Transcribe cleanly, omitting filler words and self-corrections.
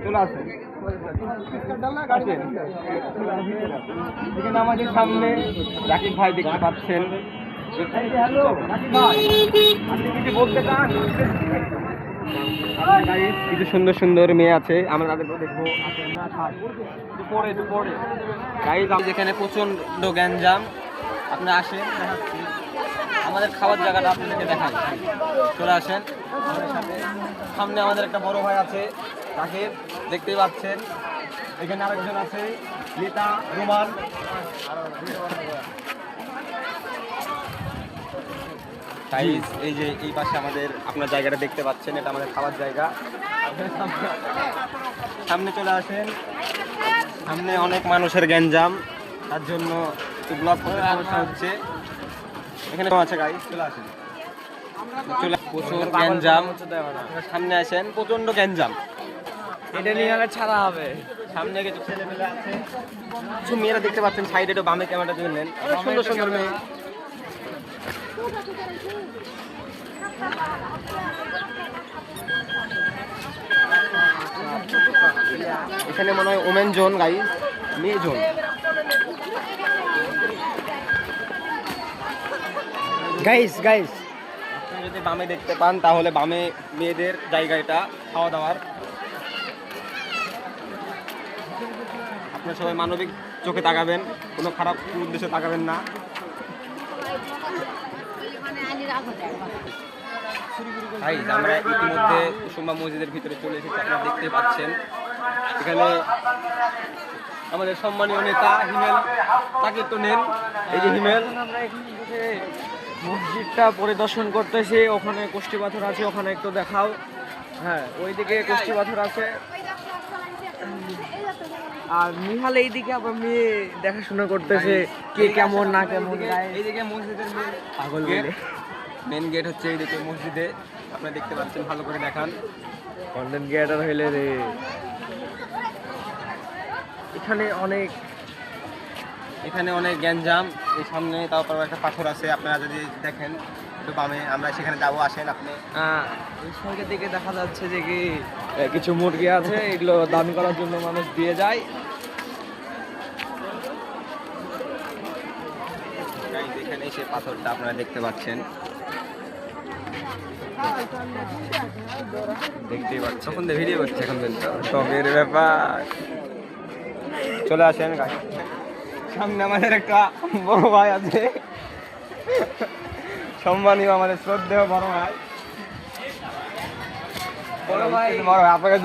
চলে আসেন। এখানে আমাদের সামনে রাকিব ভাই দেখতে পাচ্ছেন। কিছু বলতে চান? কিছু সুন্দর সুন্দর মেয়ে আছে, আমরা তাদেরকে দেখবো। গাইজ যেখানে প্রচন্ড গ্যাঞ্জাম, আপনারা আসেন, দেখাচ্ছি আমাদের খাবার জায়গাটা আপনাদেরকে দেখাই। চলে আসেন আমাদের সাথে। সামনে আমাদের একটা বড় ভাই আছে, তাকে দেখতেই পাচ্ছেন। এখানে আরেকজন আছে, লিতা, রোমান। এই যে এই পাশে আমাদের আপনার জায়গাটা দেখতে পাচ্ছেন, এটা আমাদের খাবার জায়গা। সামনে চলে আসেন। সামনে অনেক মানুষের গ্যাঞ্জাম, তার জন্য ব্লক করতে সমস্যা হচ্ছে। এখানে আছে গাইস, চলে আসেন। প্রচুর গ্যাঞ্জাম, সামনে আসেন, প্রচন্ড গ্যাঞ্জাম। এটা নিয়ে গেলে ছাড়া হবে। সামনে কিছু ছেলেমেয়ে আছে, কিছু মেয়েরা দেখতে পাচ্ছেন সাইডে, একটু বামে ক্যামেরাটা দিয়ে নেন। সুন্দর সুন্দর মেয়ে। এখানে মনে হয় ওমেন জোন গাইস, মেয়ে জোন। গাইস আপনি যদি বামে দেখতে পান তাহলে বামে মেয়েদের জায়গা, এটা খাওয়া দাওয়ার। আপনারা সবাই মানবিক চোখে তাকাবেন, কোনো খারাপ উদ্দেশ্যে তাকাবেন না। আমরা ইতিমধ্যে কুসুম্বা মসজিদের ভিতরে চলে এসেছি, আপনারা দেখতে পাচ্ছেন। এখানে আমাদের সম্মানীয় নেতা হিমেল, তাকে তো নেন। এই যে হিমেল। আমরা এখানে বসে মসজিদটা পরিদর্শন করতেছি। ওখানে কোষ্ঠী পাথর আছে, ওখানে একটু দেখাও। হ্যাঁ, ওইদিকে কোষ্ঠী পাথর আছে। আর নিহাল এইদিকে আবার মেয়ে দেখাশোনা করতেছে, কে কেমন না কেমন। এইদিকে মসজিদের পাগল মেন গেট হচ্ছে এইদিকে মসজিদে, আপনারা দেখতে পাচ্ছেন, ভালো করে দেখান। কন্টেন্ট ক্রিয়েটর হইলে রে। এখানে অনেক গ্যাঞ্জাম। এই সামনে তারপর একটা পাথর আছে, আপনারা যদি দেখেন একটু বামে, আমরা সেখানে যাবো, আসেন আপনি। ওই সাইডের দিকে দেখা যাচ্ছে যে কি কিছু মুরগি আছে, এগুলো দান করার জন্য মানুষ দিয়ে যায়। এখানে সেই পাথরটা আপনারা দেখতে পাচ্ছেন, দেখতেই পাচ্ছেন। তখন ভিডিও করছে এখন পর্যন্ত, শখের ব্যাপার। চলে আসেন গাড়ি। সামনে আমাদের একটা বড় ভাই আছে, সম্মানীয় আমাদের শ্রদ্ধেয় বড় ভাই। আপনাকে